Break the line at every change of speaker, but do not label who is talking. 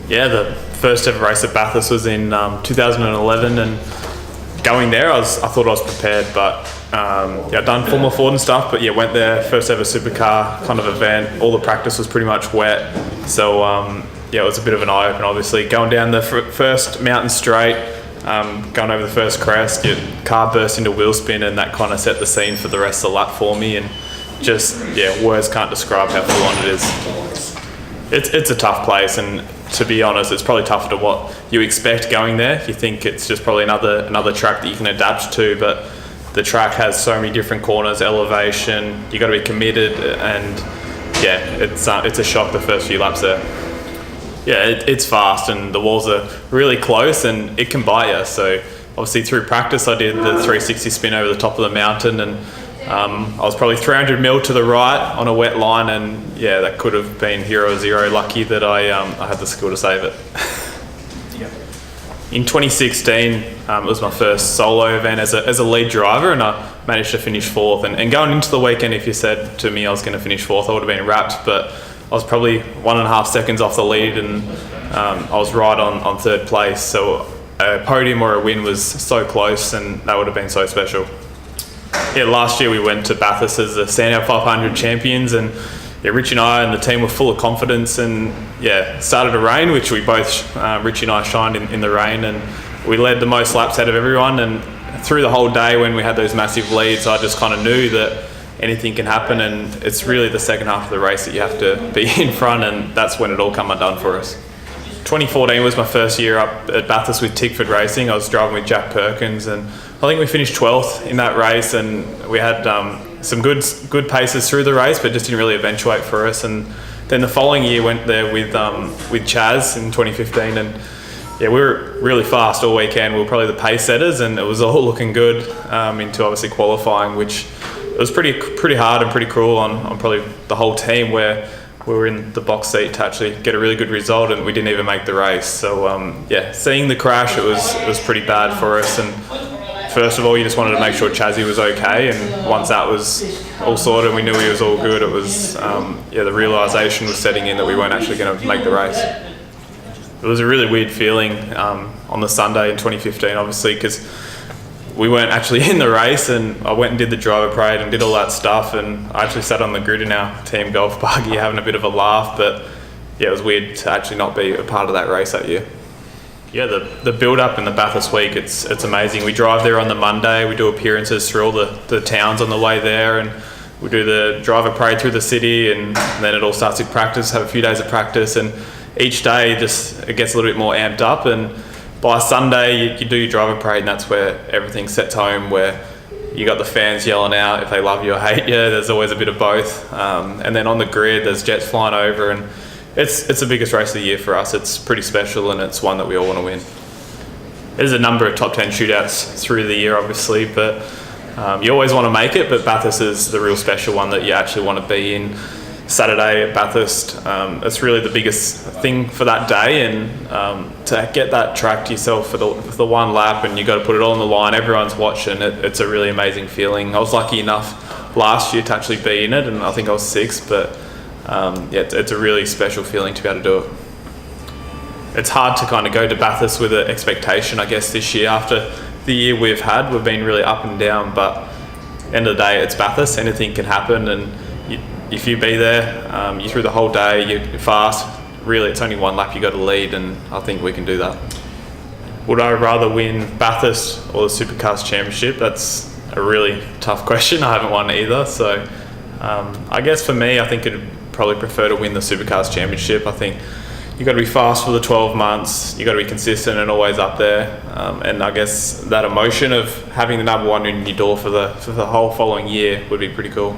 Yeah, the first ever race at Bathurst was in 2011, and going there, I thought I was prepared, but I'd done Formula Ford and stuff, but went there, first ever supercar kind of event. All the practice was pretty much wet, so it was a bit of an eye-opener, obviously. Going down the first mountain straight, going over the first crest, your car burst into wheel spin, and that kind of set the scene for the rest of the lap for me, and just, words can't describe how full on it is. It's a tough place, and to be honest, it's probably tougher to what you expect going there. You think it's just probably another track that you can adapt to, but the track has so many different corners, elevation. You got to be committed, and it's a shock the first few laps there. It's fast, and the walls are really close, and it can bite you. So obviously through practice, I did the 360 spin over the top of the mountain, and I was probably 300 mil to the right on a wet line, and that could have been 0-0. Lucky that I had the skill to save it. In 2016, it was my first solo event as a lead driver, and I managed to finish fourth. And going into the weekend, if you said to me I was going to finish fourth, I would have been wrapped, but I was probably 1.5 seconds off the lead, and I was right on third place. So a podium or a win was so close, and that would have been so special. Last year we went to Bathurst as the Sandown 500 champions, and Richie and I and the team were full of confidence, and started to rain, which we both, Richie and I shined in the rain, and we led the most laps out of everyone. And through the whole day when we had those massive leads, I just kind of knew that anything can happen, and it's really the second half of the race that you have to be in front, and that's when it all come undone for us. 2014 was my first year up at Bathurst with Tickford Racing. I was driving with Jack Perkins, and I think we finished 12th in that race, and we had some good paces through the race, but just didn't really eventuate for us. And then the following year went there with Chaz in 2015, and we were really fast all weekend. We were probably the pace setters, and it was all looking good into obviously qualifying, which it was pretty hard and pretty cruel on probably the whole team, where we were in the box seat to actually get a really good result, and we didn't even make the race. So seeing the crash, it was pretty bad for us. And first of all, you just wanted to make sure Chazzy was okay, and once that was all sorted and we knew he was all good, it was the realisation was setting in that we weren't actually going to make the race. It was a really weird feeling on the Sunday in 2015, obviously, because we weren't actually in the race, and I went and did the driver parade and did all that stuff, and I actually sat on the grid in our team golf buggy having a bit of a laugh, but it was weird to actually not be a part of that race that year. The build-up in the Bathurst week, it's amazing. We drive there on the Monday, we do appearances through all the towns on the way there, and we do the driver parade through the city, and then it all starts with practice, have a few days of practice, and each day it gets a little bit more amped up, and by Sunday you do your driver parade, and that's where everything sets home, where you got the fans yelling out if they love you or hate you. There's always a bit of both, and then on the grid there's jets flying over, and it's the biggest race of the year for us. It's pretty special, and it's one that we all want to win. There's a number of top 10 shootouts through the year, obviously, but you always want to make it, but Bathurst is the real special one that you actually want to be in. Saturday at Bathurst, it's really the biggest thing for that day, and to get that track to yourself for the one lap, and you got to put it all on the line, everyone's watching it. It's a really amazing feeling. I was lucky enough last year to actually be in it, and I think I was sixth, but it's a really special feeling to be able to do it. It's hard to kind of go to Bathurst with an expectation, I guess, this year. After the year we've had, we've been really up and down, but end of the day, it's Bathurst. Anything can happen, and if you be there, you're through the whole day, you're fast. Really, it's only one lap you got to lead, and I think we can do that. Would I rather win Bathurst or the Supercars Championship? That's a really tough question. I haven't won either, so I guess for me, I think I'd probably prefer to win the Supercars Championship. I think you've got to be fast for the 12 months, you've got to be consistent and always up there, and I guess that emotion of having the number one in your door for the whole following year would be pretty cool.